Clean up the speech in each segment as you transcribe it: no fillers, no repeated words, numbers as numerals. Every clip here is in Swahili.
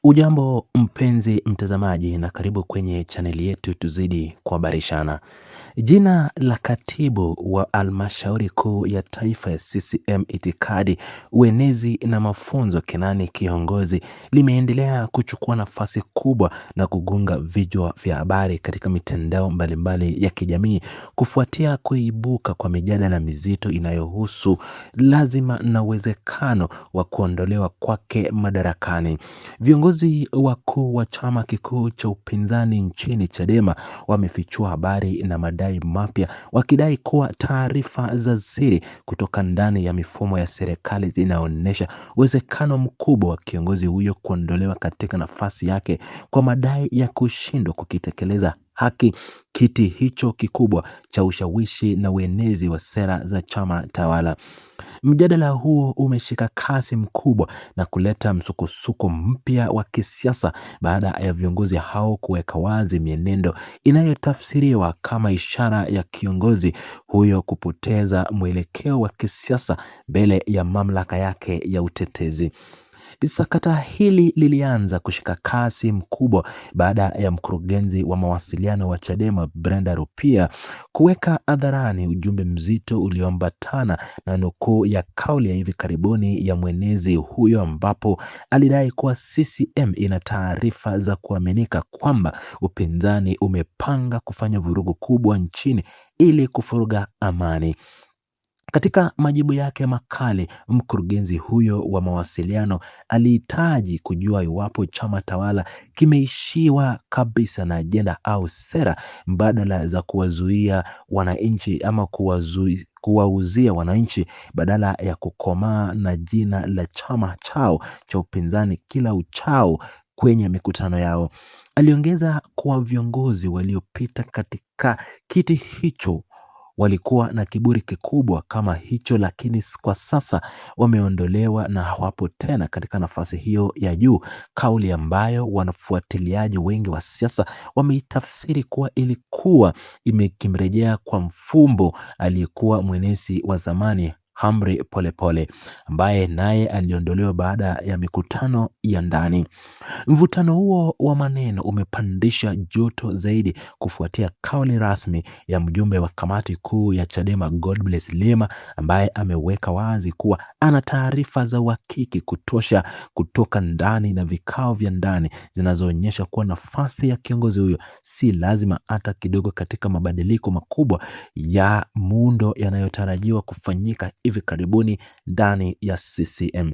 Ujambo mpenzi mtazamaji na karibu kwenye chaneli yetu tuzidi kuhabarishana. Jina la katibu wa halmashauri kuu ya taifa ya CCM itikadi, uenezi na mafunzo Kenani Kihongozi limeendelea kuchukua nafasi kubwa na kugonga vichwa vya habari katika mitandao mbalimbali ya kijamii kufuatia kuibuka kwa mijadala mizito inayohusu lazima na uwezekano wa kuondolewa kwake madarakani. Viongozi wakuu wa chama kikuu cha upinzani nchini Chadema wamefichua habari na madai mapya wakidai kuwa taarifa za siri kutoka ndani ya mifumo ya serikali zinaonyesha uwezekano mkubwa wa kiongozi huyo kuondolewa katika nafasi yake kwa madai ya kushindwa kukitekeleza haki kiti hicho kikubwa cha ushawishi na uenezi wa sera za chama tawala. Mjadala huo umeshika kasi mkubwa na kuleta msukosuko mpya wa kisiasa baada ya viongozi hao kuweka wazi mienendo inayotafsiriwa kama ishara ya kiongozi huyo kupoteza mwelekeo wa kisiasa mbele ya mamlaka yake ya utetezi. Sakata hili lilianza kushika kasi mkubwa baada ya mkurugenzi wa mawasiliano wa Chadema Brenda Rupia kuweka hadharani ujumbe mzito ulioambatana na nukuu ya kauli ya hivi karibuni ya mwenezi huyo, ambapo alidai kuwa CCM ina taarifa za kuaminika kwamba upinzani umepanga kufanya vurugu kubwa nchini ili kufuruga amani. Katika majibu yake makali, mkurugenzi huyo wa mawasiliano alihitaji kujua iwapo chama tawala kimeishiwa kabisa na ajenda au sera mbadala za kuwazuia wananchi ama kuwauzia wananchi badala ya kukomaa na jina la chama chao cha upinzani kila uchao kwenye mikutano yao. Aliongeza kuwa viongozi waliopita katika kiti hicho walikuwa na kiburi kikubwa kama hicho, lakini kwa sasa wameondolewa na hawapo tena katika nafasi hiyo ya juu, kauli ambayo wanafuatiliaji wengi wa siasa wameitafsiri kuwa ilikuwa imekimrejea kwa mfumbo aliyekuwa mwenezi wa zamani Humphrey Polepole ambaye naye aliondolewa baada ya mikutano ya ndani. Mvutano huo wa maneno umepandisha joto zaidi kufuatia kauli rasmi ya mjumbe wa kamati kuu ya Chadema Godbless Lema ambaye ameweka wazi kuwa ana taarifa za uhakiki kutosha kutoka ndani na vikao vya ndani zinazoonyesha kuwa nafasi ya kiongozi huyo si lazima hata kidogo katika mabadiliko makubwa ya muundo yanayotarajiwa kufanyika hivi karibuni ndani ya CCM.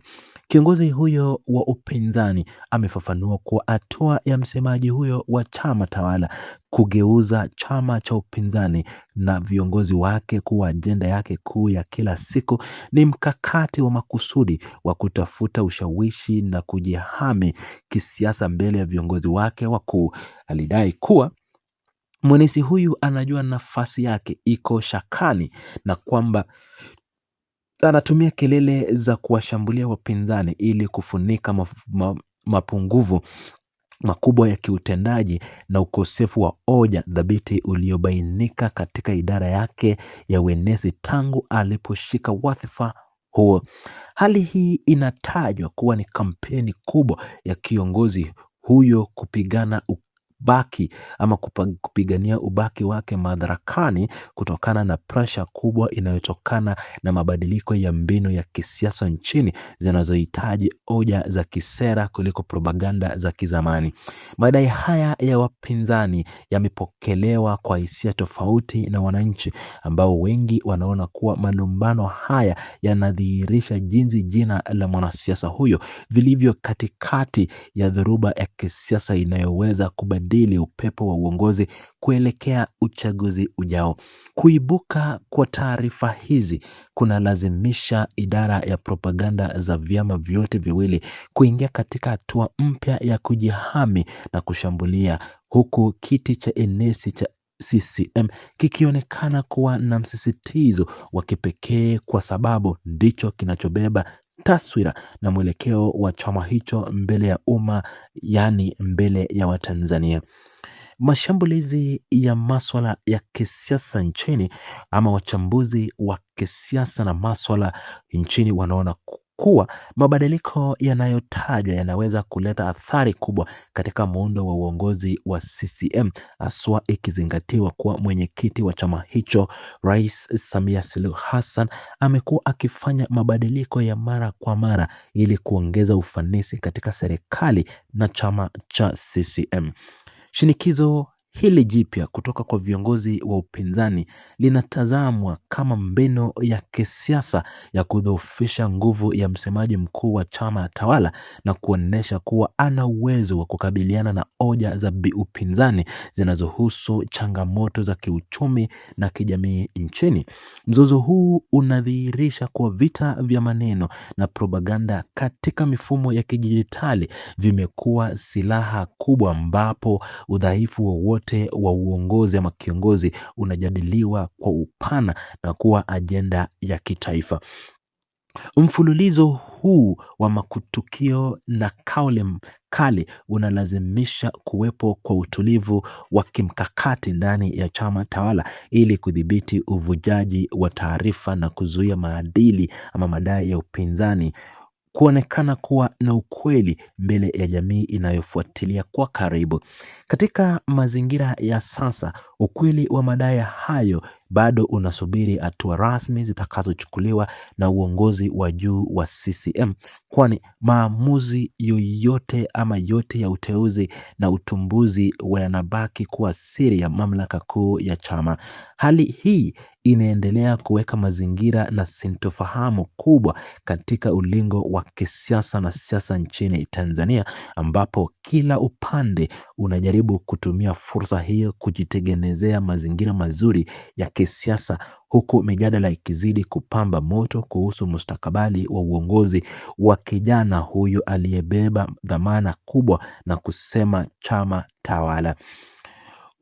Kiongozi huyo wa upinzani amefafanua kuwa hatua ya msemaji huyo wa chama tawala kugeuza chama cha upinzani na viongozi wake kuwa ajenda yake kuu ya kila siku ni mkakati wa makusudi wa kutafuta ushawishi na kujihami kisiasa mbele ya viongozi wake wakuu. Alidai kuwa mwenezi huyu anajua nafasi yake iko shakani na kwamba anatumia kelele za kuwashambulia wapinzani ili kufunika mapungufu makubwa ya kiutendaji na ukosefu wa hoja dhabiti uliobainika katika idara yake ya uenezi tangu aliposhika wadhifa huo. Hali hii inatajwa kuwa ni kampeni kubwa ya kiongozi huyo kupigania ubaki wake madarakani kutokana na pressure kubwa inayotokana na mabadiliko ya mbinu ya kisiasa nchini zinazohitaji hoja za kisera kuliko propaganda za kizamani. Madai haya ya wapinzani yamepokelewa kwa hisia tofauti na wananchi ambao wengi wanaona kuwa malumbano haya yanadhihirisha jinsi jina la mwanasiasa huyo vilivyo katikati ya dhoruba ya kisiasa inayoweza kubadili upepo wa uongozi kuelekea uchaguzi ujao. Kuibuka kwa taarifa hizi kunalazimisha idara ya propaganda za vyama vyote viwili kuingia katika hatua mpya ya kujihami na kushambulia, huku kiti cha enesi cha CCM kikionekana kuwa na msisitizo wa kipekee kwa sababu ndicho kinachobeba taswira na mwelekeo wa chama hicho mbele ya umma, yani mbele ya Watanzania. Mashambulizi ya maswala ya kisiasa nchini ama wachambuzi wa kisiasa na maswala nchini wanaona kuwa mabadiliko yanayotajwa yanaweza kuleta athari kubwa katika muundo wa uongozi wa CCM, haswa ikizingatiwa kuwa mwenyekiti wa chama hicho Rais Samia Suluhu Hassan amekuwa akifanya mabadiliko ya mara kwa mara ili kuongeza ufanisi katika serikali na chama cha CCM. Shinikizo hili jipya kutoka kwa viongozi wa upinzani linatazamwa kama mbinu ya kisiasa ya kudhoofisha nguvu ya msemaji mkuu wa chama tawala na kuonyesha kuwa ana uwezo wa kukabiliana na hoja za upinzani zinazohusu changamoto za kiuchumi na kijamii nchini. Mzozo huu unadhihirisha kuwa vita vya maneno na propaganda katika mifumo ya kidijitali vimekuwa silaha kubwa ambapo udhaifu wowote wa uongozi ama kiongozi unajadiliwa kwa upana na kuwa ajenda ya kitaifa. Mfululizo huu wa matukio na kauli kali unalazimisha kuwepo kwa utulivu wa kimkakati ndani ya chama tawala ili kudhibiti uvujaji wa taarifa na kuzuia maadili ama madai ya upinzani kuonekana kuwa na ukweli mbele ya jamii inayofuatilia kwa karibu. Katika mazingira ya sasa, ukweli wa madai hayo bado unasubiri hatua rasmi zitakazochukuliwa na uongozi wa juu wa CCM, kwani maamuzi yoyote ama yote ya uteuzi na utumbuzi yanabaki kuwa siri ya mamlaka kuu ya chama. Hali hii inaendelea kuweka mazingira na sintofahamu kubwa katika ulingo wa kisiasa na siasa nchini Tanzania, ambapo kila upande unajaribu kutumia fursa hiyo kujitengenezea mazingira mazuri ya kisiasa, huku mijadala ikizidi kupamba moto kuhusu mustakabali wa uongozi wa kijana huyu aliyebeba dhamana kubwa na kusema chama tawala.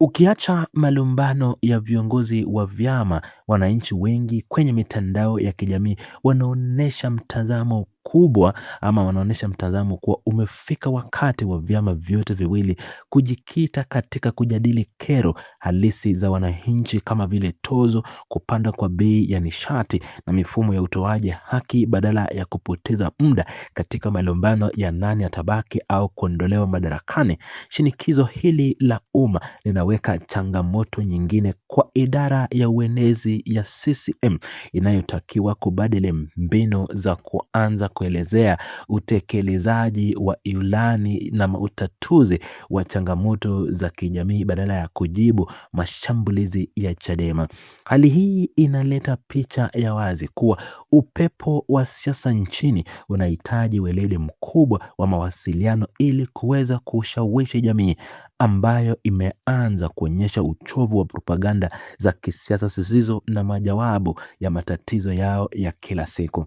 Ukiacha malumbano ya viongozi wa vyama, wananchi wengi kwenye mitandao ya kijamii wanaonesha mtazamo kubwa ama wanaonesha mtazamo kuwa umefika wakati wa vyama vyote viwili kujikita katika kujadili kero halisi za wananchi kama vile tozo, kupanda kwa bei ya nishati na mifumo ya utoaji haki badala ya kupoteza muda katika malumbano ya nani atabaki au kuondolewa madarakani. Shinikizo hili la umma linaweka changamoto nyingine kwa idara ya uenezi ya CCM inayotakiwa kubadili mbinu za kuanza kuelezea utekelezaji wa ilani na utatuzi wa changamoto za kijamii badala ya kujibu mashambulizi ya Chadema. Hali hii inaleta picha ya wazi kuwa upepo wa siasa nchini unahitaji weledi mkubwa wa mawasiliano ili kuweza kushawishi jamii ambayo imeanza kuonyesha uchovu wa propaganda za kisiasa zisizo na majawabu ya matatizo yao ya kila siku.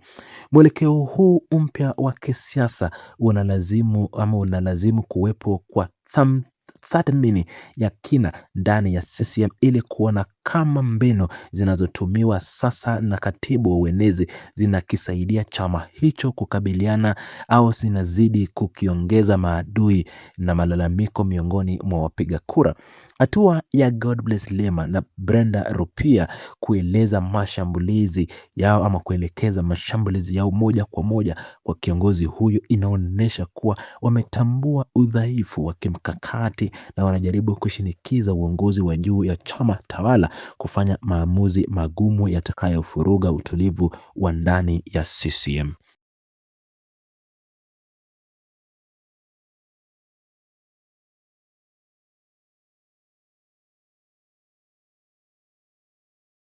Mwelekeo huu mpya wa kisiasa unalazimu kuwepo kwa tathmini ya kina ndani ya CCM ili kuona kama mbinu zinazotumiwa sasa na katibu wa uenezi zinakisaidia chama hicho kukabiliana au zinazidi kukiongeza maadui na malalamiko miongoni mwa wapiga kura. Hatua ya Godbless Lema na Brenda Rupia kuelekeza mashambulizi yao moja kwa moja kwa kiongozi huyu inaonyesha kuwa wametambua udhaifu wa kimkakati na wanajaribu kushinikiza uongozi wa juu ya chama tawala kufanya maamuzi magumu yatakayovuruga utulivu wa ndani ya CCM.